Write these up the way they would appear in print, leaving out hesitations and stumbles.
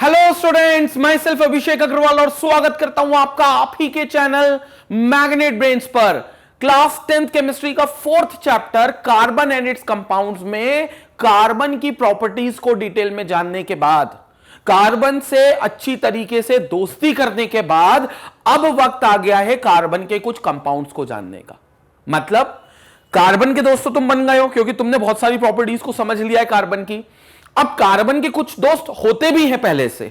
Hello students, मैं self अभिषेक अग्रवाल और स्वागत करता हूं आपका आप ही के चैनल मैग्नेट ब्रेन्स पर। क्लास 10th केमिस्ट्री का 4th chapter carbon and it's compounds में कार्बन की प्रॉपर्टीज को डिटेल में जानने के बाद, कार्बन से अच्छी तरीके से दोस्ती करने के बाद अब वक्त आ गया है कार्बन के कुछ कंपाउंड्स को जानने का। मतलब कार्बन के दोस्त तो तुम बन गए हो क्योंकि तुमने बहुत सारी प्रॉपर्टीज को समझ लिया है कार्बन की। अब कार्बन के कुछ दोस्त होते भी हैं पहले से,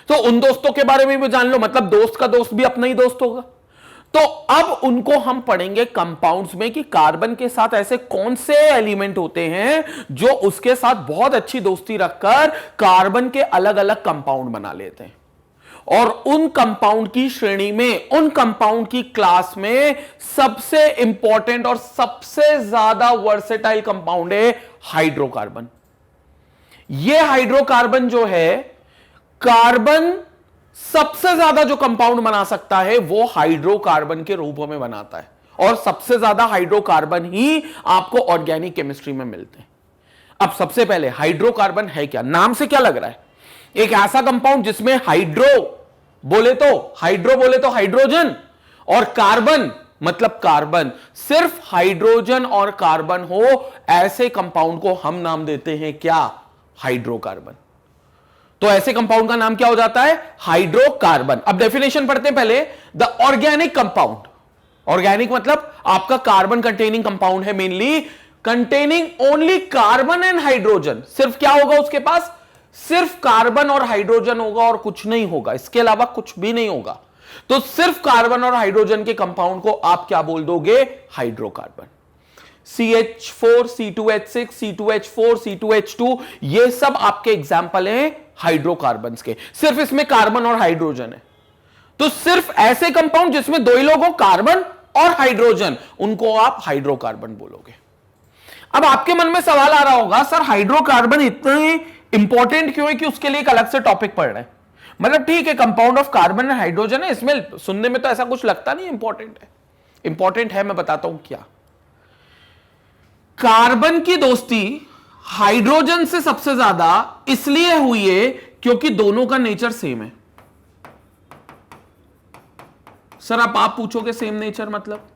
तो उन दोस्तों के बारे में भी जान लो। मतलब दोस्त का दोस्त भी अपना ही दोस्त होगा। तो अब उनको हम पढ़ेंगे कंपाउंड्स में कि कार्बन के साथ ऐसे कौन से एलिमेंट होते हैं जो उसके साथ बहुत अच्छी दोस्ती रखकर कार्बन के अलग अलग कंपाउंड बना लेते हैं। और उन कंपाउंड की श्रेणी में, उन कंपाउंड की क्लास में सबसे इंपॉर्टेंट और सबसे ज्यादा वर्सेटाइल कंपाउंड है हाइड्रोकार्बन। यह हाइड्रोकार्बन जो है, कार्बन सबसे ज्यादा जो कंपाउंड बना सकता है वो हाइड्रोकार्बन के रूप में बनाता है, और सबसे ज्यादा हाइड्रोकार्बन ही आपको ऑर्गेनिक केमिस्ट्री में मिलते हैं। अब सबसे पहले हाइड्रोकार्बन है क्या? नाम से क्या लग रहा है? एक ऐसा कंपाउंड जिसमें हाइड्रो बोले तो हाइड्रोजन, और कार्बन मतलब कार्बन, सिर्फ हाइड्रोजन और कार्बन हो, ऐसे कंपाउंड को हम नाम देते हैं क्या? हाइड्रोकार्बन। तो ऐसे कंपाउंड का नाम क्या हो जाता है? हाइड्रोकार्बन। अब डेफिनेशन पढ़ते हैं पहले। द ऑर्गेनिक कंपाउंड, ऑर्गेनिक मतलब आपका कार्बन कंटेनिंग कंपाउंड है, mainly containing only carbon and hydrogen. सिर्फ क्या होगा उसके पास? सिर्फ कार्बन और हाइड्रोजन होगा और कुछ नहीं होगा, इसके अलावा कुछ भी नहीं होगा। तो सिर्फ कार्बन और हाइड्रोजन के कंपाउंड को आप क्या बोल दोगे? Hydrocarbon. CH4, C2H6, C2H4, C2H2, ये सब आपके एग्जाम्पल हैं हाइड्रोकार्बन्स के। सिर्फ इसमें कार्बन और हाइड्रोजन है। तो सिर्फ ऐसे कंपाउंड जिसमें दो ही लोग हो, कार्बन और हाइड्रोजन, उनको आप हाइड्रोकार्बन बोलोगे। अब आपके मन में सवाल आ रहा होगा, सर हाइड्रोकार्बन इतने इंपॉर्टेंट क्यों है कि उसके लिए एक अलग से टॉपिक पढ़ रहे हैं? मतलब ठीक है, compound of carbon and hydrogen है, इसमें सुनने में तो ऐसा कुछ लगता नहीं इंपॉर्टेंट है। इंपॉर्टेंट है, मैं बताता हूं क्या। कार्बन की दोस्ती हाइड्रोजन से सबसे ज्यादा इसलिए हुई है क्योंकि दोनों का नेचर सेम है। सर आप पूछोगे सेम नेचर मतलब?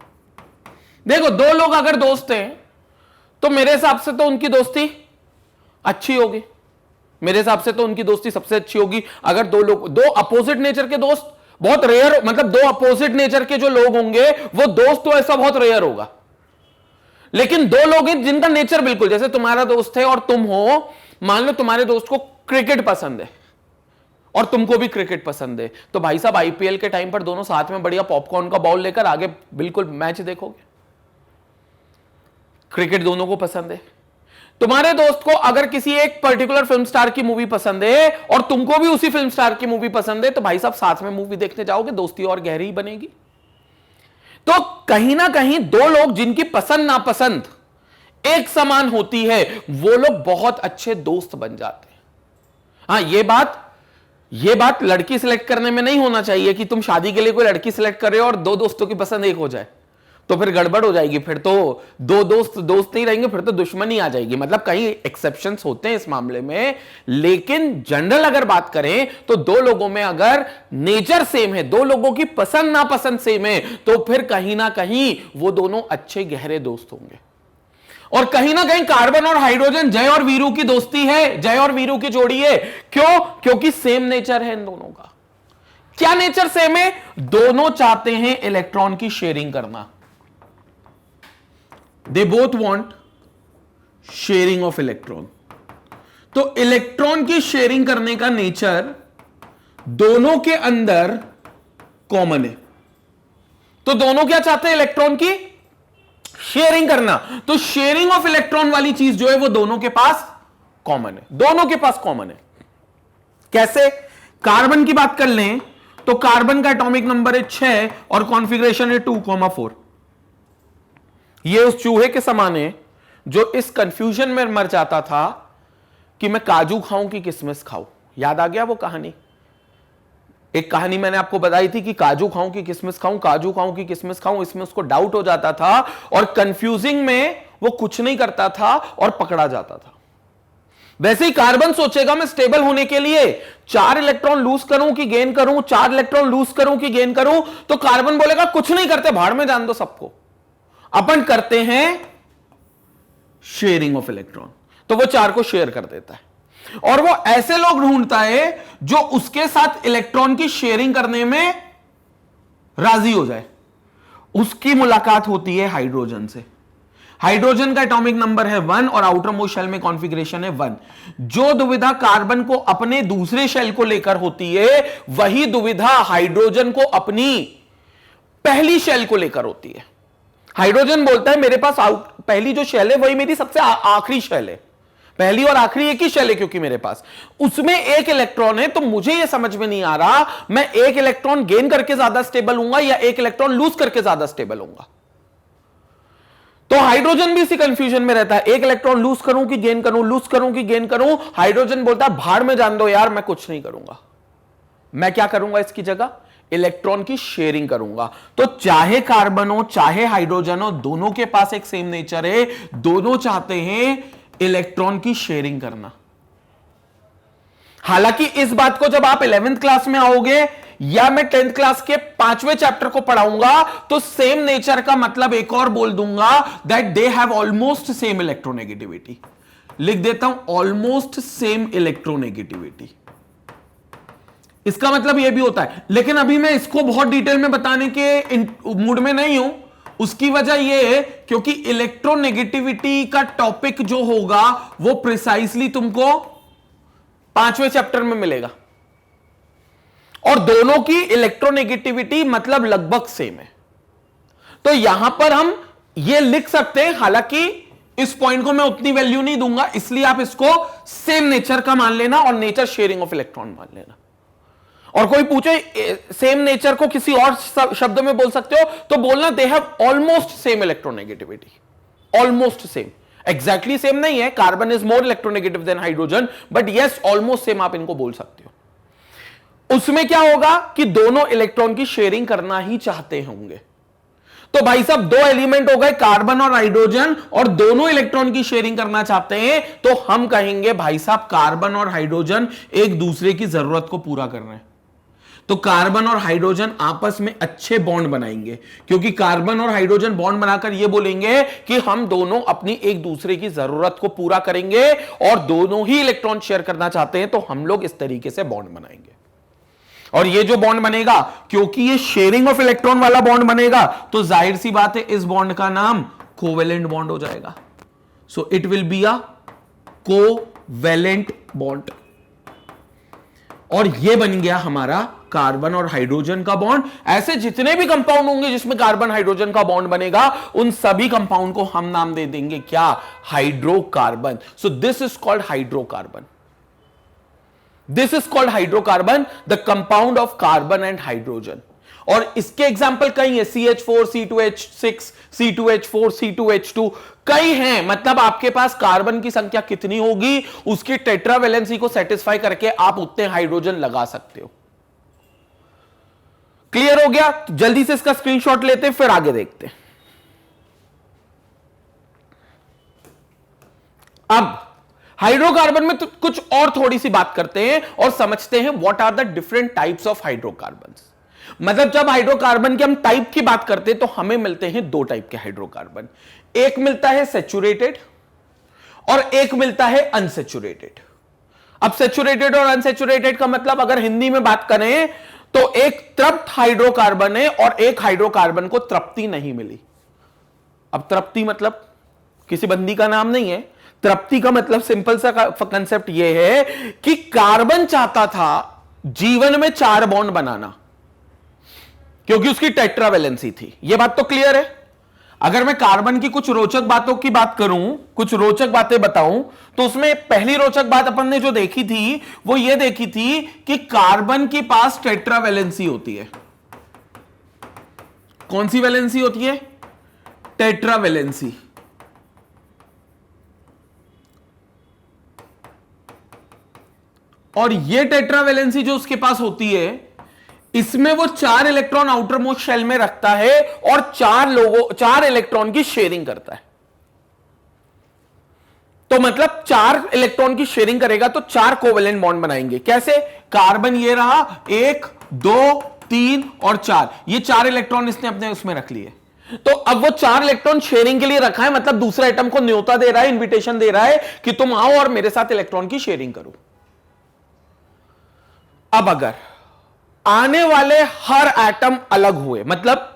देखो, दो लोग अगर दोस्त हैं तो मेरे हिसाब से तो उनकी दोस्ती अच्छी होगी। मेरे हिसाब से तो उनकी दोस्ती सबसे अच्छी होगी अगर दो लोग, दो अपोजिट नेचर के दोस्त बहुत रेयर, मतलब दो अपोजिट नेचर के जो लोग होंगे वो दोस्त तो ऐसा बहुत रेयर होगा। लेकिन दो लोग हैं जिनका नेचर बिल्कुल, जैसे तुम्हारा दोस्त है और तुम हो, मान लो तुम्हारे दोस्त को क्रिकेट पसंद है और तुमको भी क्रिकेट पसंद है, तो भाई साहब IPL के टाइम पर दोनों साथ में बढ़िया पॉपकॉर्न का बाउल लेकर आगे बिल्कुल मैच देखोगे। क्रिकेट दोनों को पसंद है। तुम्हारे दोस्त को अगर किसी एक पर्टिकुलर फिल्म स्टार की मूवी पसंद है और तुमको भी उसी फिल्म स्टार की मूवी पसंद है, तो भाई साहब साथ में मूवी देखने जाओगे, दोस्ती और गहरी बनेगी। तो कहीं ना कहीं दो लोग जिनकी पसंद नापसंद एक समान होती है, वो लोग बहुत अच्छे दोस्त बन जाते हैं। हाँ, ये बात लड़की सिलेक्ट करने में नहीं होना चाहिए कि तुम शादी के लिए कोई लड़की सिलेक्ट कर रहे हो और दो दोस्तों की पसंद एक हो जाए, तो फिर गड़बड़ हो जाएगी। फिर तो दो दोस्त नहीं रहेंगे, फिर तो दुश्मनी आ जाएगी। मतलब कहीं एक्सेप्शंस होते हैं इस मामले में, लेकिन जनरल अगर बात करें तो दो लोगों में अगर नेचर सेम है, दो लोगों की पसंद नापसंद सेम है, तो फिर कहीं ना कहीं वो दोनों अच्छे गहरे दोस्त होंगे। और कहीं ना कहीं कार्बन और हाइड्रोजन, जय और वीरू की दोस्ती है, जय और वीरू की जोड़ी है। क्यों? क्योंकि सेम नेचर है इन दोनों का। क्या नेचर सेम है? दोनों चाहते हैं इलेक्ट्रॉन की शेयरिंग करना। They both want sharing of electron। तो इलेक्ट्रॉन की शेयरिंग करने का नेचर दोनों के अंदर कॉमन है। तो दोनों क्या चाहते हैं? इलेक्ट्रॉन की शेयरिंग करना। तो शेयरिंग ऑफ इलेक्ट्रॉन वाली चीज जो है वो दोनों के पास कॉमन है, दोनों के पास कॉमन है। कैसे? कार्बन की बात कर लें तो कार्बन का एटॉमिक नंबर है 6 और कॉन्फ़िगरेशन है 2,4। ये उस चूहे के समान है जो इस कंफ्यूजन में मर जाता था कि मैं काजू खाऊं कि किशमिश खाऊं। याद आ गया वो कहानी? एक कहानी मैंने आपको बताई थी कि काजू खाऊं कि किशमिश खाऊं, काजू खाऊं कि किशमिश खाऊं। इसमें उसको डाउट हो जाता था और कंफ्यूजिंग में वो कुछ नहीं करता था और पकड़ा जाता था। वैसे ही कार्बन सोचेगा मैं स्टेबल होने के लिए 4 इलेक्ट्रॉन लूज करूं कि गेन करूं, 4 इलेक्ट्रॉन लूज करूं कि गेन करूं, तो कार्बन बोलेगा कुछ नहीं करते, भाड़ में जान दो सबको, अपन करते हैं शेयरिंग ऑफ इलेक्ट्रॉन। तो वो 4 को शेयर कर देता है और वो ऐसे लोग ढूंढता है जो उसके साथ इलेक्ट्रॉन की शेयरिंग करने में राजी हो जाए। उसकी मुलाकात होती है हाइड्रोजन से। हाइड्रोजन का एटॉमिक नंबर है 1 और आउटर मोस्ट शेल में कॉन्फ़िगरेशन है 1। जो दुविधा कार्बन को अपने दूसरे शेल को लेकर होती है, वही दुविधा हाइड्रोजन को अपनी पहली शेल को लेकर होती है। हाइड्रोजन बोलता है मेरे पास पहली जो शेल है वही मेरी सबसे आखिरी शेल है, पहली और आखिरी एक ही शेल है क्योंकि मेरे पास उसमें एक इलेक्ट्रॉन है, तो मुझे यह समझ में नहीं आ रहा मैं एक इलेक्ट्रॉन गेन करके ज्यादा स्टेबल हूंगा या एक इलेक्ट्रॉन लूज करके ज्यादा स्टेबल हूंगा। तो हाइड्रोजन भी इसी कंफ्यूजन में रहता है, एक इलेक्ट्रॉन लूज करूं कि गेन करूं, लूज करूं कि गेन करूं। हाइड्रोजन बोलता है भाड़ में जान दो यार, मैं कुछ नहीं करूंगा, मैं क्या करूंगा इसकी जगह इलेक्ट्रॉन की शेयरिंग करूंगा। तो चाहे कार्बन हो चाहे हाइड्रोजन हो, दोनों के पास एक सेम नेचर है, दोनों चाहते हैं इलेक्ट्रॉन की शेयरिंग करना। हालांकि इस बात को जब आप 11th क्लास में आओगे या मैं 10th क्लास के 5वें चैप्टर को पढ़ाऊंगा तो सेम नेचर का मतलब एक और बोल दूंगा, that they have almost same electronegativity. लिख देता हूं ऑलमोस्ट सेम इलेक्ट्रोनेगेटिविटी। इसका मतलब यह भी होता है, लेकिन अभी मैं इसको बहुत डिटेल में बताने के मूड में नहीं हूं। उसकी वजह यह है क्योंकि इलेक्ट्रोनेगेटिविटी का टॉपिक जो होगा वो प्रिसाइसली तुमको 5वें चैप्टर में मिलेगा और दोनों की इलेक्ट्रोनेगेटिविटी मतलब लगभग सेम है। तो यहां पर हम ये लिख सकते हैं, हालांकि इस पॉइंट को मैं उतनी वैल्यू नहीं दूंगा, इसलिए आप इसको सेम नेचर का मान लेना और नेचर शेयरिंग ऑफ इलेक्ट्रॉन मान लेना। और कोई पूछे सेम नेचर को किसी और शब्द में बोल सकते हो तो बोलना they have almost same electronegativity. Almost same, exactly same नहीं है, carbon is more electronegative than hydrogen, but yes almost same आप इनको बोल सकते हो। उसमें क्या होगा कि दोनों इलेक्ट्रॉन की शेयरिंग करना ही चाहते होंगे। तो भाई साहब दो एलिमेंट हो गए कार्बन और हाइड्रोजन और दोनों इलेक्ट्रॉन की शेयरिंग करना चाहते हैं, तो हम कहेंगे भाई साहब कार्बन और हाइड्रोजन एक दूसरे की जरूरत को पूरा कर रहे हैं। तो कार्बन और हाइड्रोजन आपस में अच्छे बॉन्ड बनाएंगे, क्योंकि कार्बन और हाइड्रोजन बॉन्ड बनाकर यह बोलेंगे कि हम दोनों अपनी एक दूसरे की जरूरत को पूरा करेंगे और दोनों ही इलेक्ट्रॉन शेयर करना चाहते हैं, तो हम लोग इस तरीके से बॉन्ड बनाएंगे। और ये जो बॉन्ड बनेगा, क्योंकि ये शेयरिंग ऑफ इलेक्ट्रॉन वाला बॉन्ड बनेगा, तो जाहिर सी बात है इस बॉन्ड का नाम कोवेलेंट बॉन्ड हो जाएगा। So it will be a covalent bond. और ये बन गया हमारा कार्बन और हाइड्रोजन का बॉन्ड। ऐसे जितने भी कंपाउंड होंगे जिसमें कार्बन हाइड्रोजन का बॉन्ड बनेगा, उन सभी कंपाउंड को हम नाम दे देंगे क्या, hydrocarbon. So this is called hydrocarbon. This is called hydrocarbon, the compound of carbon and hydrogen. और इसके एग्जाम्पल कई है, CH4, C2H6, C2H4, C2H2, कई हैं। मतलब आपके पास कार्बन की संख्या कितनी होगी, उसकी टेट्रावैलेंसी को सेटिस्फाई करके आप उतने हाइड्रोजन लगा सकते हो। क्लियर हो गया? तो जल्दी से इसका स्क्रीनशॉट लेते हैं, फिर आगे देखते हैं। अब हाइड्रोकार्बन में तो कुछ और थोड़ी सी बात करते हैं और समझते हैं what are the different types of hydrocarbons. मतलब जब हाइड्रोकार्बन की हम टाइप की बात करते हैं तो हमें मिलते हैं दो टाइप के हाइड्रोकार्बन। एक मिलता है सैचुरेटेड और एक मिलता है अनसैचुरेटेड। अब सैचुरेटेड और अनसैचुरेटेड का मतलब अगर हिंदी में बात करें तो एक तृप्त हाइड्रोकार्बन है और एक हाइड्रोकार्बन को तृप्ति नहीं मिली। अब तृप्ति मतलब किसी बंदी का नाम नहीं है। तृप्ति का मतलब सिंपल सा कंसेप्ट यह है कि कार्बन चाहता था जीवन में 4 बॉन्ड बनाना, क्योंकि उसकी टेट्रावैलेंसी थी। यह बात तो क्लियर है। अगर मैं कार्बन की कुछ रोचक बातों की बात करूं, कुछ रोचक बातें बताऊं, तो उसमें पहली रोचक बात अपन ने जो देखी थी वो ये देखी थी कि कार्बन के पास टेट्रावैलेंसी होती है। कौन सी वैलेंसी होती है? टेट्रावैलेंसी। और ये टेट्रावैलेंसी जो उसके पास होती है, इसमें वो 4 इलेक्ट्रॉन आउटर मोस्ट शेल में रखता है और 4 इलेक्ट्रॉन की शेयरिंग करता है। तो मतलब 4 इलेक्ट्रॉन की शेयरिंग करेगा तो 4 कोवेलेंट बॉन्ड बनाएंगे। कैसे? कार्बन ये रहा 1 2 3 और 4, ये 4 इलेक्ट्रॉन इसने अपने उसमें रख लिए। तो अब वो 4 इलेक्ट्रॉन शेयरिंग के लिए रखा है, मतलब दूसरा एटम को न्योता दे रहा है, इनविटेशन दे रहा है कि तुम आओ और मेरे साथ इलेक्ट्रॉन की शेयरिंग करो। अब अगर आने वाले हर एटम अलग हुए, मतलब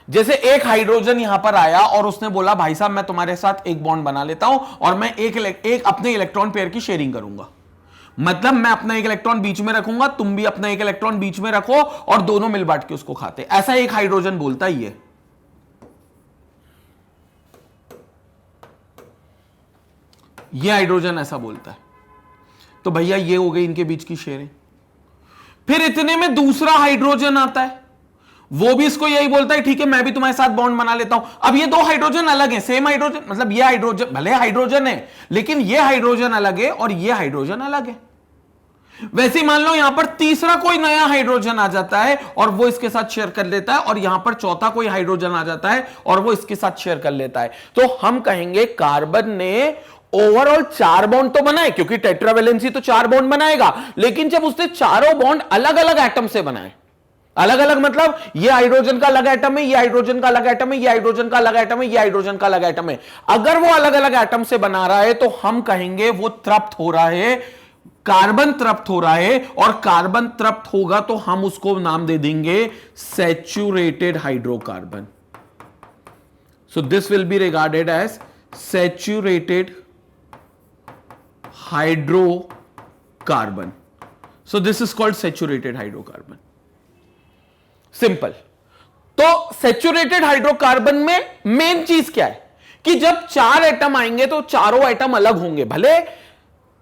जैसे एक हाइड्रोजन यहां पर आया और उसने बोला भाई साहब मैं तुम्हारे साथ एक बॉन्ड बना लेता हूं और मैं एक अपने इलेक्ट्रॉन पेयर की शेयरिंग करूंगा, मतलब मैं अपना एक इलेक्ट्रॉन बीच में रखूंगा, तुम भी अपना एक इलेक्ट्रॉन बीच में रखो और दोनों मिल बांट के उसको खाते। ऐसा एक हाइड्रोजन बोलता ही है। ये हाइड्रोजन ऐसा बोलता है। तो भैया ये हो गई इनके बीच की शेयरिंग। फिर इतने में दूसरा हाइड्रोजन आता है, वो भी इसको यही बोलता है ठीक है मैं भी तुम्हारे साथ बॉन्ड बना लेता हूं। अब ये दो हाइड्रोजन अलग हैं, सेम हाइड्रोजन, मतलब ये हाइड्रोजन भले हाइड्रोजन है लेकिन ये हाइड्रोजन अलग है और ये हाइड्रोजन अलग है। वैसे ही मान लो यहां पर तीसरा कोई नया हाइड्रोजन आ जाता है और वो इसके साथ शेयर कर लेता है, और यहां पर चौथा कोई हाइड्रोजन आ जाता है और वो इसके साथ शेयर कर लेता है। तो हम कहेंगे कार्बन ने ओवरऑल 4 बॉन्ड तो बनाए, क्योंकि टेट्रावेलेंसी तो 4 बॉन्ड बनाएगा, लेकिन जब उसने चारों बॉन्ड अलग अलग एटम से बनाए, अलग अलग मतलब ये हाइड्रोजन का अलग एटम है, ये हाइड्रोजन का अलग एटम है, ये हाइड्रोजन का अलग एटम है, ये हाइड्रोजन का अलग एटम है, अगर वो अलग अलग एटम से बना रहा है तो हम कहेंगे वो तृप्त हो रहा है, कार्बन तृप्त हो रहा है। और कार्बन तृप्त होगा तो हम उसको नाम दे देंगे saturated hydrocarbon. So this will be regarded as saturated hydrocarbon. So this is called saturated hydrocarbon. Simple. तो सैचुरेटेड हाइड्रोकार्बन में मेन चीज क्या है कि जब 4 एटम आएंगे तो चारों एटम अलग होंगे, भले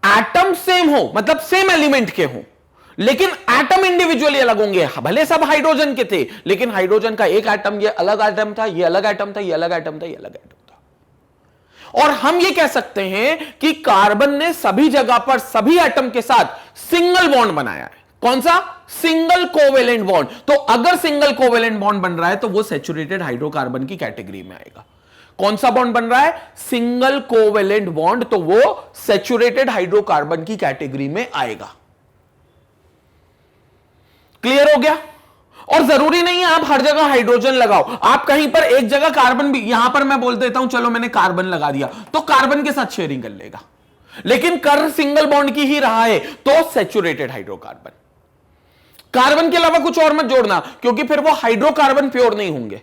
एटम सेम हो, मतलब सेम एलिमेंट के हो, लेकिन एटम इंडिविजुअली अलग होंगे। भले सब हाइड्रोजन के थे लेकिन हाइड्रोजन का एक एटम, ये अलग एटम था, ये अलग एटम था, ये अलग एटम था, ये अलग एटम था। और हम ये कह सकते हैं कि कार्बन ने सभी जगह पर सभी एटम के साथ सिंगल बॉन्ड बनाया है। कौन सा? Single covalent bond. तो अगर सिंगल कोवेलेंट बॉन्ड बन रहा है तो वो सैचुरेटेड हाइड्रोकार्बन की कैटेगरी में आएगा। कौन सा बॉन्ड बन रहा है? सिंगल कोवेलेंट बॉन्ड, तो वो सैचुरेटेड हाइड्रोकार्बन की कैटेगरी में आएगा। क्लियर हो गया? और जरूरी नहीं है आप हर जगह हाइड्रोजन लगाओ, आप कहीं पर एक जगह कार्बन भी, यहां पर मैं बोल देता हूं चलो मैंने कार्बन लगा दिया तो कार्बन के साथ शेयरिंग कर लेगा, लेकिन कर सिंगल बॉन्ड की ही रहा है तो सैचुरेटेड हाइड्रोकार्बन। कार्बन के अलावा कुछ और मत जोड़ना, क्योंकि फिर वो हाइड्रोकार्बन प्योर नहीं होंगे,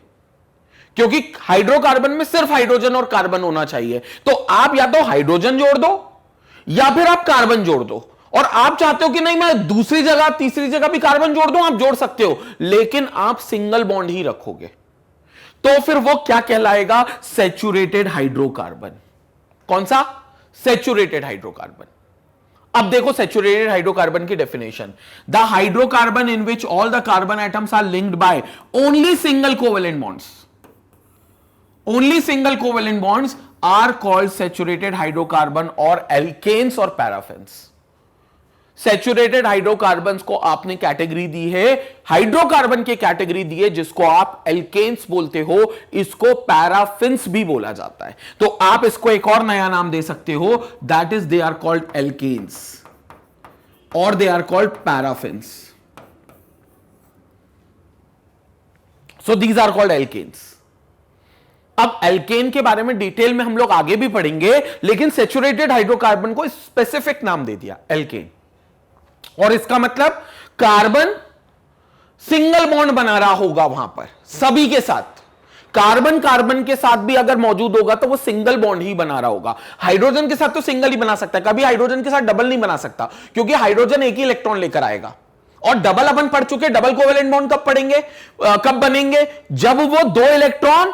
क्योंकि हाइड्रोकार्बन में सिर्फ हाइड्रोजन और कार्बन होना चाहिए। तो आप या तो हाइड्रोजन जोड़ दो या फिर आप कार्बन जोड़ दो। और आप चाहते हो कि नहीं मैं दूसरी जगह तीसरी जगह भी कार्बन जोड़ दूं, आप जोड़ सकते हो, लेकिन आप सिंगल बॉन्ड ही रखोगे, तो फिर वो क्या कहलाएगा? Saturated hydrocarbon. कौन सा? Saturated hydrocarbon. अब देखो सैचुरेटेड हाइड्रोकार्बन की definition, the hydrocarbon in which all the carbon atoms are linked by only single covalent bonds, only single covalent bonds are called saturated hydrocarbon और एल्केन्स और paraffins. Saturated hydrocarbons को आपने category दी है, hydrocarbon की category दी है जिसको आप alkanes बोलते हो, इसको पैराफिन्स भी बोला जाता है। तो आप इसको एक और नया नाम दे सकते हो, that is they are called alkanes और they are called paraffins. So these are called alkanes. अब एल्केन के बारे में डिटेल में हम लोग आगे भी पढ़ेंगे, लेकिन सैचुरेटेड हाइड्रोकार्बन को स्पेसिफिक नाम दे दिया एल्केन, और इसका मतलब कार्बन सिंगल बॉन्ड बना रहा होगा वहां पर सभी के साथ, कार्बन कार्बन के साथ भी अगर मौजूद होगा तो वो सिंगल बॉन्ड ही बना रहा होगा। हाइड्रोजन के साथ तो सिंगल ही बना सकता है, कभी हाइड्रोजन के साथ डबल नहीं बना सकता, क्योंकि हाइड्रोजन एक ही इलेक्ट्रॉन लेकर आएगा। और डबल अपन पढ़ चुके, डबल कोवेलेंट बॉन्ड कब पढ़ेंगे, कब बनेंगे? जब वो 2 इलेक्ट्रॉन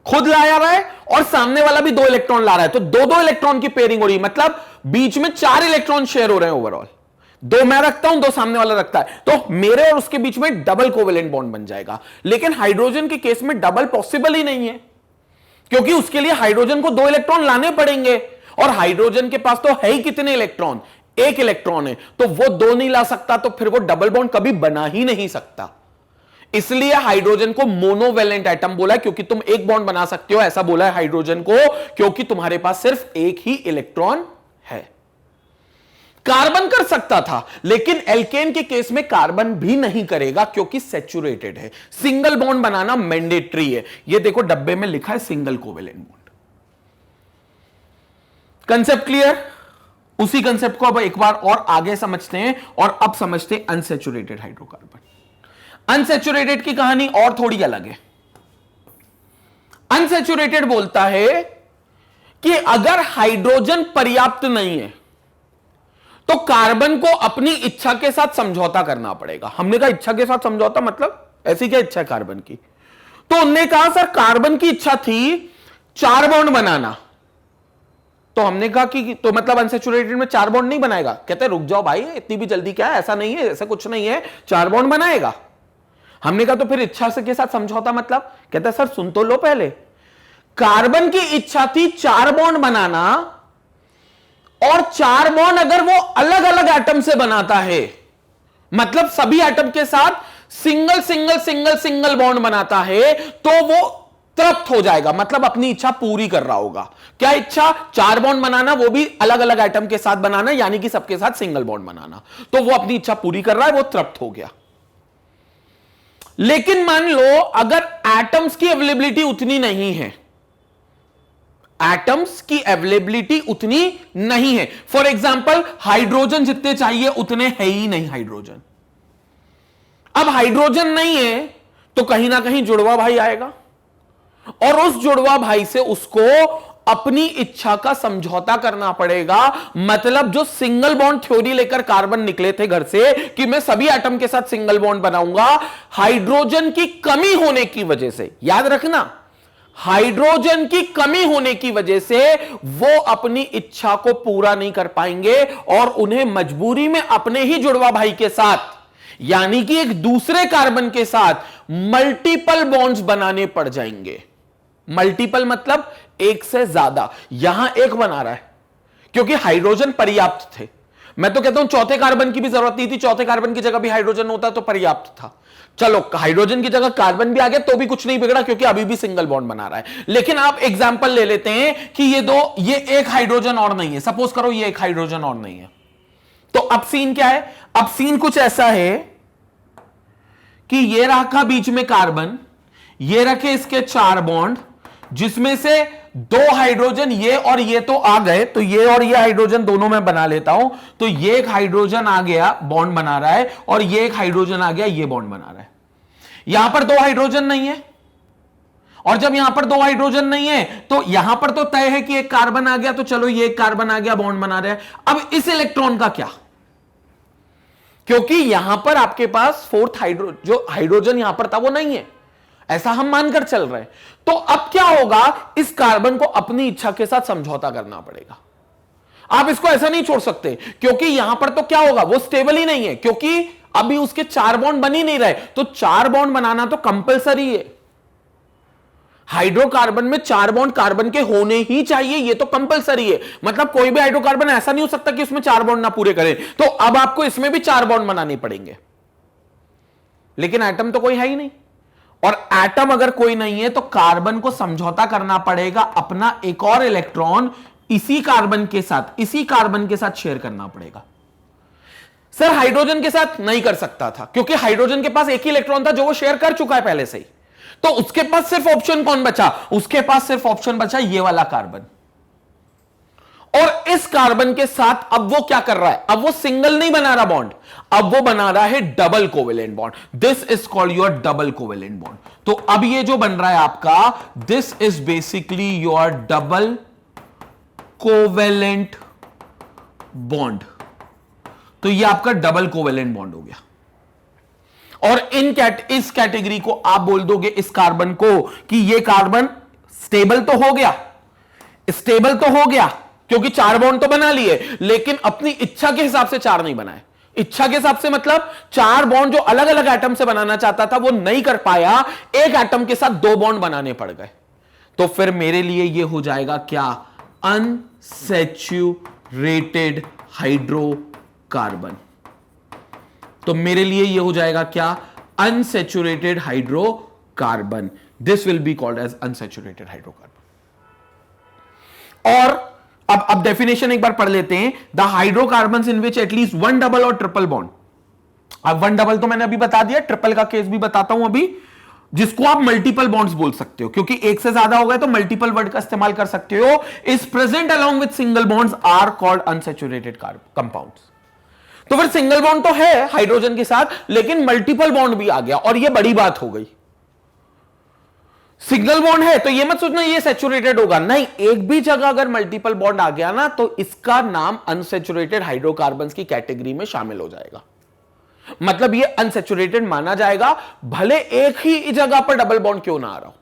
खुद लाया रहा है और सामने वाला भी 2 इलेक्ट्रॉन ला रहा है, तो 2-2 इलेक्ट्रॉन की पेयरिंग हो रही है, मतलब बीच में 4 इलेक्ट्रॉन शेयर हो रहे हैं ओवरऑल। 2 मैं रखता हूं, 2 सामने वाला रखता है, तो मेरे और उसके बीच में डबल कोवेलेंट बॉन्ड बन जाएगा। लेकिन हाइड्रोजन के केस में डबल पॉसिबल ही नहीं है, क्योंकि उसके लिए हाइड्रोजन को 2 इलेक्ट्रॉन लाने पड़ेंगे, और हाइड्रोजन के पास तो है ही कितने इलेक्ट्रॉन? 1 इलेक्ट्रॉन है, तो वो 2 नहीं ला सकता, तो फिर वो डबल बॉन्ड कभी बना ही नहीं सकता। इसलिए हाइड्रोजन को मोनोवेलेंट एटम बोला है, क्योंकि तुम एक बॉन्ड बना सकते हो, ऐसा बोला है हाइड्रोजन को, क्योंकि तुम्हारे पास सिर्फ एक ही इलेक्ट्रॉन है। कार्बन कर सकता था, लेकिन एल्केन के केस में कार्बन भी नहीं करेगा, क्योंकि सैचुरेटेड है। सिंगल बॉन्ड बनाना मैंडेटरी है। ये देखो डब्बे में लिखा है single covalent bond. Concept clear? उसी कंसेप्ट को अब एक बार और आगे समझते हैं, और अब समझते हैं अनसैचुरेटेड हाइड्रोकार्बन। अनसैचुरेटेड की कहानी और थोड़ी अलग है। अनसैचुरेटेड बोलता है कि अगर हाइड्रोजन पर्याप्त नहीं है तो कार्बन को अपनी इच्छा के साथ समझौता करना पड़ेगा। हमने कहा इच्छा के साथ समझौता मतलब ऐसी क्या इच्छा है कार्बन की? तो उन्होंने कहा सर कार्बन की इच्छा थी 4 बॉन्ड बनाना, तो हमने कहा कि तो मतलब अनसैचुरेटेड में 4 बॉन्ड नहीं बनाएगा। कहते रुक जाओ भाई, इतनी भी जल्दी क्या है, ऐसा नहीं है, ऐसा कुछ नहीं है, 4 बॉन्ड बनाएगा। हमने कहा तो फिर इच्छा से के साथ समझौता मतलब? कहता सर सुन तो लो पहले, कार्बन की इच्छा थी 4 बॉन्ड बनाना, और 4 बॉन्ड अगर वो अलग अलग एटम से बनाता है, मतलब सभी एटम के साथ single single single single bond बनाता है, तो वो तृप्त हो जाएगा, मतलब अपनी इच्छा पूरी कर रहा होगा। क्या इच्छा? 4 बॉन्ड बनाना, वो भी अलग अलग एटम के साथ बनाना, यानी कि सबके साथ सिंगल बॉन्ड बनाना। तो वो अपनी इच्छा पूरी कर रहा है, वो तृप्त हो गया। लेकिन मान लो अगर एटम्स की अवेलेबिलिटी उतनी नहीं है, एटम्स की अवेलेबिलिटी उतनी नहीं है, फॉर एग्जांपल हाइड्रोजन जितने चाहिए उतने है ही नहीं हाइड्रोजन। अब हाइड्रोजन नहीं है तो कहीं ना कहीं जुड़वा भाई आएगा, और उस जुड़वा भाई से उसको अपनी इच्छा का समझौता करना पड़ेगा। मतलब जो सिंगल बॉन्ड थ्योरी लेकर कार्बन निकले थे घर से कि मैं सभी एटम के साथ सिंगल बॉन्ड बनाऊंगा, हाइड्रोजन की कमी होने की वजह से, याद रखना, हाइड्रोजन की कमी होने की वजह से वो अपनी इच्छा को पूरा नहीं कर पाएंगे, और उन्हें मजबूरी में अपने ही जुड़वा भाई के साथ, यानी कि एक दूसरे कार्बन के साथ मल्टीपल बॉन्ड्स बनाने पड़ जाएंगे। मल्टीपल मतलब एक से ज्यादा। यहां एक बना रहा है क्योंकि हाइड्रोजन पर्याप्त थे। मैं तो कहता हूं चौथे कार्बन की भी जरूरत नहीं थी, चौथे कार्बन की जगह भी हाइड्रोजन होता तो पर्याप्त था। चलो हाइड्रोजन की जगह कार्बन भी आ गया तो भी कुछ नहीं बिगड़ा, क्योंकि अभी भी सिंगल बॉन्ड बना रहा है। लेकिन आप एग्जांपल ले लेते हैं कि ये एक हाइड्रोजन और नहीं है, सपोज करो ये एक हाइड्रोजन और नहीं है, तो अब सीन क्या है? अब सीन कुछ ऐसा है कि ये रखा बीच में कार्बन, ये रखे इसके 4 बॉन्ड, जिसमें से 2 हाइड्रोजन ये और ये तो आ गए, तो ये और ये हाइड्रोजन दोनों में बना लेता हूं, तो ये एक हाइड्रोजन आ गया बॉन्ड बना रहा है, और ये एक हाइड्रोजन आ गया ये बॉन्ड बना रहा है। यहां पर 2 हाइड्रोजन नहीं है, और जब यहां पर 2 हाइड्रोजन नहीं है तो यहां पर तो तय है कि एक कार्बन आ गया, तो चलो ये एक कार्बन आ गया बॉन्ड बना रहा है। अब इस इलेक्ट्रॉन का क्या? क्योंकि यहां पर आपके पास 4th जो हाइड्रोजन यहां पर था वो नहीं है, ऐसा हम मानकर चल रहे हैं। तो अब क्या होगा? इस कार्बन को अपनी इच्छा के साथ समझौता करना पड़ेगा। आप इसको ऐसा नहीं छोड़ सकते, क्योंकि यहां पर तो क्या होगा, वो स्टेबल ही नहीं है, क्योंकि अभी उसके 4 बॉन्ड बन ही नहीं रहे, तो 4 बॉन्ड बनाना तो कंपलसरी है। हाइड्रोकार्बन में 4 बॉन्ड कार्बन के होने ही चाहिए, ये तो कंपलसरी है। मतलब कोई भी हाइड्रोकार्बन ऐसा नहीं हो सकता कि उसमें 4 बॉन्ड ना पूरे करे, तो अब आपको इसमें भी 4 बॉन्ड बनाने पड़ेंगे। लेकिन एटम तो कोई है ही नहीं, और एटम अगर कोई नहीं है तो कार्बन को समझौता करना पड़ेगा, अपना एक और इलेक्ट्रॉन इसी कार्बन के साथ शेयर करना पड़ेगा। सर हाइड्रोजन के साथ नहीं कर सकता था, क्योंकि हाइड्रोजन के पास एक ही इलेक्ट्रॉन था जो वो शेयर कर चुका है पहले से ही, तो उसके पास सिर्फ ऑप्शन कौन बचा? उसके पास सिर्फ ऑप्शन बचा ये वाला कार्बन। और इस कार्बन के साथ अब वो क्या कर रहा है? अब वो सिंगल नहीं बना रहा बॉन्ड, अब वो बना रहा है double covalent bond. This is called your double covalent bond. तो अब ये जो बन रहा है आपका, this is basically your double covalent bond. तो ये आपका डबल कोवेलेंट बॉन्ड हो गया। और इस कैटेगरी को आप बोल दोगे इस कार्बन को कि ये कार्बन स्टेबल तो हो गया, क्योंकि 4 बॉन्ड तो बना लिए, लेकिन अपनी इच्छा के हिसाब से 4 नहीं बनाए। इच्छा के हिसाब से मतलब 4 बॉन्ड जो अलग अलग एटम से बनाना चाहता था वो नहीं कर पाया, एक एटम के साथ 2 बॉन्ड बनाने पड़ गए। तो फिर मेरे लिए ये हो जाएगा क्या? Unsaturated hydrocarbon. तो मेरे लिए ये हो जाएगा क्या? unsaturated hydrocarbon. This will be called as unsaturated hydrocarbon. और अब डेफिनेशन एक बार पढ़ लेते हैं. The hydrocarbons in which at least one double और ट्रिपल बॉन्ड. अब वन डबल तो मैंने अभी बता दिया, ट्रिपल का केस भी बताता हूं अभी, जिसको आप मल्टीपल बॉन्ड्स बोल सकते हो, क्योंकि एक से ज्यादा हो गए तो मल्टीपल वर्ड का इस्तेमाल कर सकते हो. Is present along with single bonds are called unsaturated compounds. तो फिर सिंगल बॉन्ड तो है हाइड्रोजन के साथ, लेकिन मल्टीपल बॉन्ड भी आ गया, और यह बड़ी बात हो गई. सिंगल बॉन्ड है तो ये मत सोचना ये सैचुरेटेड होगा, नहीं. एक भी जगह अगर मल्टीपल बॉन्ड आ गया ना तो इसका नाम अनसैचुरेटेड हाइड्रोकार्बन्स की कैटेगरी में शामिल हो जाएगा. मतलब ये अनसैचुरेटेड माना जाएगा, भले एक ही जगह पर डबल बॉन्ड क्यों ना आ रहा हो.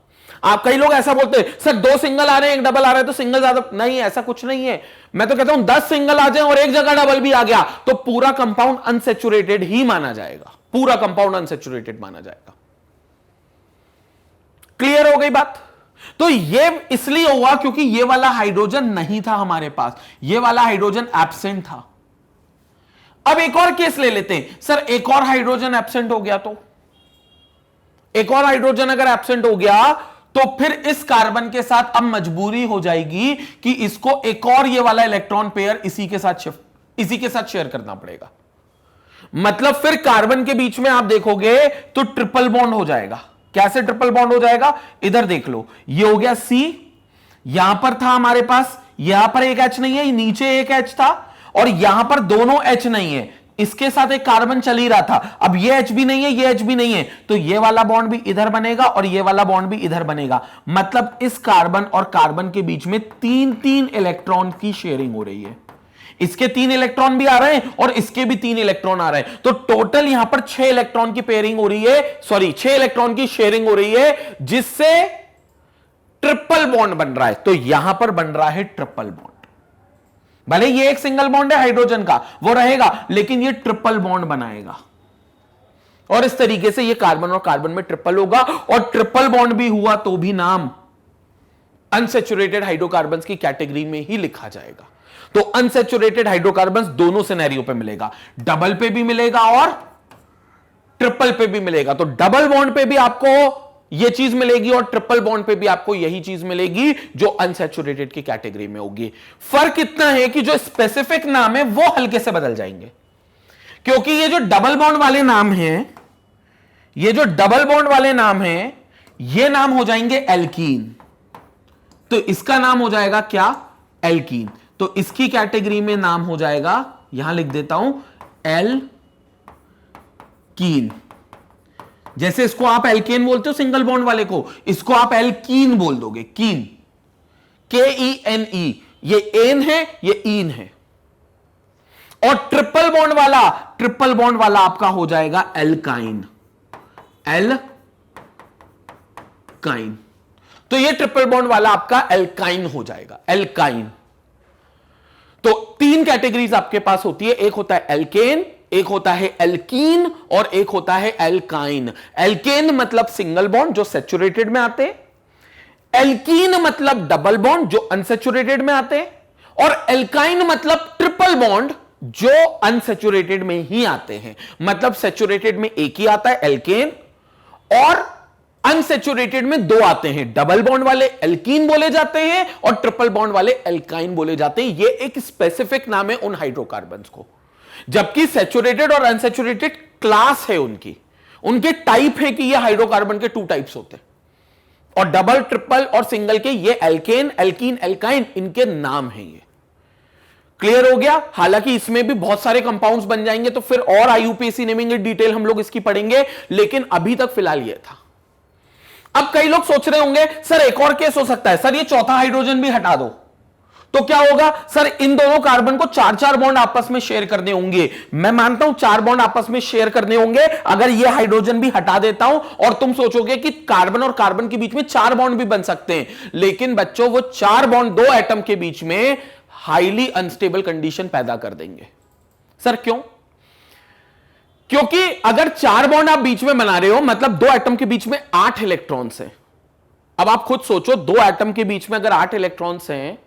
आप कई लोग ऐसा बोलते हैं सर 2 सिंगल आ रहे हैं एक डबल आ रहा है तो सिंगल ज्यादा. नहीं, ऐसा कुछ नहीं है. मैं तो कहता हूं 10 सिंगल आ जाए और एक जगह डबल भी आ गया तो पूरा कंपाउंड अनसैचुरेटेड ही माना जाएगा. पूरा कंपाउंड अनसैचुरेटेड माना जाएगा. क्लियर हो गई बात. तो ये इसलिए हुआ क्योंकि ये वाला हाइड्रोजन नहीं था हमारे पास, ये वाला हाइड्रोजन एब्सेंट था. अब एक और केस ले लेते हैं. सर एक और हाइड्रोजन एब्सेंट हो गया, तो एक और हाइड्रोजन अगर एब्सेंट हो गया तो फिर इस कार्बन के साथ अब मजबूरी हो जाएगी कि इसको एक और ये वाला इलेक्ट्रॉन पेयर इसी के साथ शेयर करना पड़ेगा. मतलब फिर कार्बन के बीच में आप देखोगे तो ट्रिपल बॉन्ड हो जाएगा. कैसे ट्रिपल बॉन्ड हो जाएगा, इधर देख लो. ये हो गया C, यहां पर था हमारे पास, यहां पर एक H नहीं है, नीचे एक H था, और यहां पर दोनों H नहीं है. इसके साथ एक कार्बन चल ही रहा था. अब ये H भी नहीं है, ये H भी नहीं है, तो ये वाला बॉन्ड भी इधर बनेगा और ये वाला बॉन्ड भी इधर बनेगा. मतलब इस कार्बन और कार्बन के बीच में 3-3 इलेक्ट्रॉन की शेयरिंग हो रही है. इसके 3 इलेक्ट्रॉन भी आ रहे हैं और इसके भी 3 इलेक्ट्रॉन आ रहे हैं. तो टोटल यहां पर 6 इलेक्ट्रॉन की पेयरिंग हो रही है, 6 इलेक्ट्रॉन की शेयरिंग हो रही है, जिससे ट्रिपल बॉन्ड बन रहा है. तो यहां पर बन रहा है ट्रिपल बॉन्ड. भले ये एक सिंगल बॉन्ड है हाइड्रोजन का, वो रहेगा, लेकिन ये ट्रिपल बॉन्ड बनाएगा. और इस तरीके से ये कार्बन और कार्बन में ट्रिपल होगा, और ट्रिपल बॉन्ड भी हुआ तो भी नाम अनसैचुरेटेड हाइड्रोकार्बन्स की कैटेगरी में ही लिखा जाएगा. तो अनसैचुरेटेड हाइड्रोकार्बन्स दोनों सिनेरियो पे मिलेगा, डबल पे भी मिलेगा और ट्रिपल पे भी मिलेगा. तो डबल बॉन्ड पे भी आपको यह चीज मिलेगी और ट्रिपल बॉन्ड पे भी आपको यही चीज मिलेगी जो अनसैचुरेटेड की कैटेगरी में होगी. फर्क इतना है कि जो स्पेसिफिक नाम है वो हल्के से बदल जाएंगे, क्योंकि ये जो डबल बॉन्ड वाले नाम हैं, ये जो डबल बॉन्ड वाले नाम हैं, ये नाम हो जाएंगे एल्कीन. तो इसका नाम हो जाएगा क्या, एल्कीन. तो इसकी कैटेगरी में नाम हो जाएगा, यहां लिख देता हूं, एल्कीन. जैसे इसको आप एल्केन बोलते हो सिंगल बॉन्ड वाले को, इसको आप एल्कीन बोल दोगे. कीन, KENE, ये एन है, ये ईन है. और ट्रिपल बॉन्ड वाला आपका हो जाएगा एल्काइन. एल्काइन. तो ये ट्रिपल बॉन्ड वाला आपका एल्काइन हो जाएगा, एल्काइन. तो 3 कैटेगरीज आपके पास होती है. एक होता है एल्केन, एक होता है एल्कीन, और एक होता है एल्काइन. एल्केन मतलब सिंगल बॉन्ड जो सैचुरेटेड में आते हैं, एल्कीन मतलब डबल बॉन्ड जो अनसैचुरेटेड में आते हैं, और एल्काइन मतलब ट्रिपल बॉन्ड जो अनसैचुरेटेड में ही आते हैं. मतलब सैचुरेटेड में एक ही आता है एल्केन, और अनसैचुरेटेड में 2 आते हैं. डबल बॉन्ड वाले एल्कीन बोले जाते हैं और ट्रिपल बॉन्ड वाले एल्काइन बोले जाते हैं. ये एक स्पेसिफिक नाम है उन हाइड्रोकार्बन्स को. जबकि सैचुरेटेड और अनसैचुरेटेड क्लास है उनके टाइप है कि ये हाइड्रोकार्बन के 2 टाइप्स होते हैं, और डबल, ट्रिपल और सिंगल के ये एल्केन, एल्कीन, एल्काइन इनके नाम हैं. ये क्लियर हो गया. हालांकि इसमें भी बहुत सारे कंपाउंड्स बन जाएंगे, तो फिर और IUPAC नेमिंग डिटेल हम लोग इसकी पढ़ेंगे, लेकिन अभी तक फिलहाल ये था. अब कई लोग सोच रहे होंगे सर एक और केस हो सकता है, सर ये चौथा हाइड्रोजन भी हटा दो तो क्या होगा. सर इन दोनों कार्बन को 4-4 बॉन्ड आपस में शेयर करने होंगे. मैं मानता हूं 4 बॉन्ड आपस में शेयर करने होंगे अगर ये हाइड्रोजन भी हटा देता हूं, और तुम सोचोगे कि कार्बन और कार्बन के बीच में 4 बॉन्ड भी बन सकते हैं. लेकिन बच्चों वो 4 बॉन्ड 2 एटम के बीच में हाईली अनस्टेबल कंडीशन पैदा कर देंगे. सर क्यों? क्योंकि अगर 4 बॉन्ड आप बीच में बना रहे हो, मतलब 2 एटम के बीच में 8 इलेक्ट्रॉन्स हैं. अब आप खुद सोचो 2 एटम के बीच में अगर 8 इलेक्ट्रॉन्स हैं,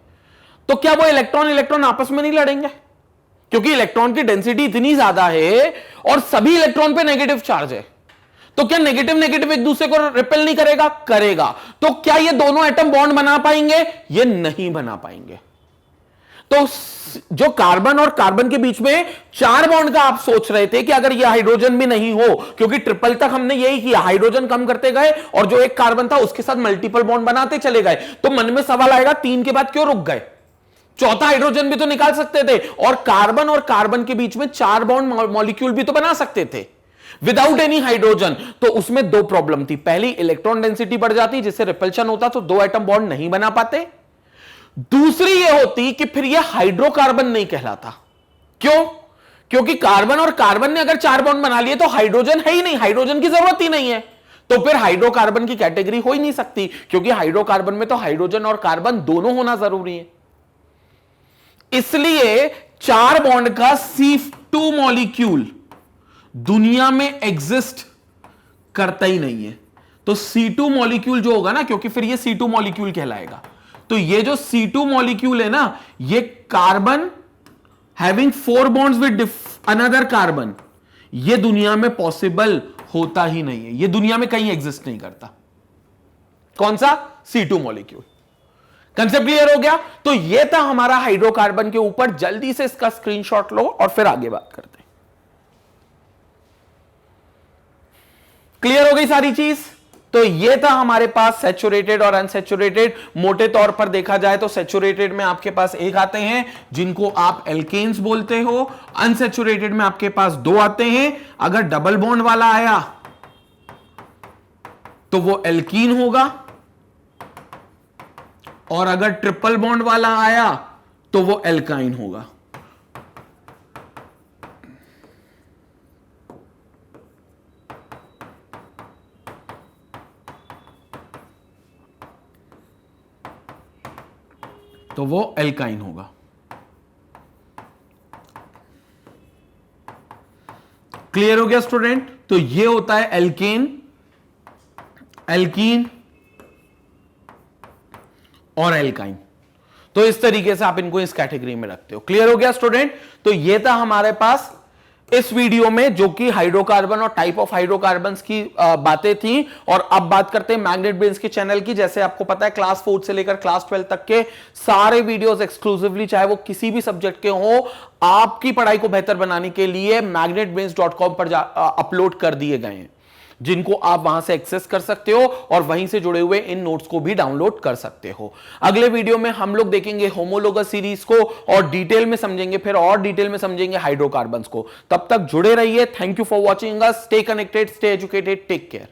तो क्या वो इलेक्ट्रॉन आपस में नहीं लड़ेंगे? क्योंकि इलेक्ट्रॉन की डेंसिटी इतनी ज्यादा है और सभी इलेक्ट्रॉन पे नेगेटिव चार्ज है. तो क्या नेगेटिव नेगेटिव एक दूसरे को रिपेल नहीं करेगा? करेगा। तो क्या ये दोनों एटम बॉन्ड बना पाएंगे? ये नहीं बना पाएंगे। तो जो कार्बन और कार्बन के बीच में 4 बॉन्ड का आप सोच रहे थे कि अगर ये हाइड्रोजन भी नहीं हो, क्योंकि ट्रिपल तक हमने यही किया, हाइड्रोजन कम करते गए और जो एक कार्बन था उसके साथ मल्टीपल बॉन्ड बनाते चले गए, तो मन में सवाल आएगा 3 के बाद क्यों रुक गए? चौथा हाइड्रोजन भी तो निकाल सकते थे, और कार्बन के बीच में 4 बॉन्ड मॉलिक्यूल भी तो बना सकते थे विदाउट एनी हाइड्रोजन। तो उसमें 2 प्रॉब्लम थी। पहली, इलेक्ट्रॉन डेंसिटी बढ़ जाती, जिससे रिपल्शन होता, तो 2 एटम बॉन्ड नहीं बना पाते। दूसरी यह होती कि फिर यह हाइड्रोकार्बन नहीं कहलाता। क्यों? क्योंकि कार्बन और कार्बन ने अगर 4 बॉन्ड बना लिए तो हाइड्रोजन है ही नहीं, हाइड्रोजन की जरूरत ही नहीं है, तो फिर हाइड्रोकार्बन की कैटेगरी हो ही नहीं सकती, क्योंकि हाइड्रोकार्बन में तो हाइड्रोजन और कार्बन दोनों होना जरूरी है। इसलिए 4 बॉन्ड का C2 मॉलिक्यूल दुनिया में एग्जिस्ट करता ही नहीं है। तो C2 मॉलिक्यूल जो होगा ना, क्योंकि फिर ये C2 मॉलिक्यूल कहलाएगा, तो ये जो C2 मॉलिक्यूल है ना, ये carbon having 4 bonds with another carbon, ये दुनिया में पॉसिबल होता ही नहीं है, ये दुनिया में कहीं एग्जिस्ट नहीं करता। कौन सा? C2 molecule. कंसेप्ट क्लियर हो गया? तो ये था हमारा हाइड्रोकार्बन के ऊपर। जल्दी से इसका स्क्रीनशॉट लो और फिर आगे बात करते हैं। क्लियर हो गई सारी चीज? तो ये था हमारे पास सैचुरेटेड और अनसैचुरेटेड। मोटे तौर पर देखा जाए तो सैचुरेटेड में आपके पास 1 आते हैं जिनको आप एल्केन्स बोलते हो, अनसैचुरेटेड में आपके पास 2 आते हैं। अगर डबल बॉन्ड वाला आया तो वो एल्कीन होगा, और अगर ट्रिपल बॉन्ड वाला आया तो वो एल्काइन होगा। तो वो एल्काइन होगा। क्लियर हो गया स्टूडेंट? तो ये होता है एल्केन, एल्कीन और एल्काइन। तो इस तरीके से आप इनको इस कैटेगरी में रखते हो। क्लियर हो गया स्टूडेंट? तो ये था हमारे पास इस वीडियो में, जो कि हाइड्रोकार्बन और टाइप ऑफ हाइड्रोकार्बन्स की बातें थी। और अब बात करते हैं मैग्नेट ब्रेन्स के चैनल की। जैसे आपको पता है, क्लास 4 से लेकर क्लास 12 तक के सारे वीडियोस एक्सक्लूसिवली, चाहे वो किसी भी सब्जेक्ट के हो, आपकी पढ़ाई को बेहतर बनाने के लिए magnetbrains.com पर अपलोड कर दिए गए हैं, जिनको आप वहां से एक्सेस कर सकते हो और वहीं से जुड़े हुए इन नोट्स को भी डाउनलोड कर सकते हो। अगले वीडियो में हम लोग देखेंगे होमोलोगस सीरीज को और डिटेल में समझेंगे, फिर और डिटेल में समझेंगे हाइड्रोकार्बन्स को। तब तक जुड़े रहिए। Thank you for watching us. Stay connected, stay educated, take care.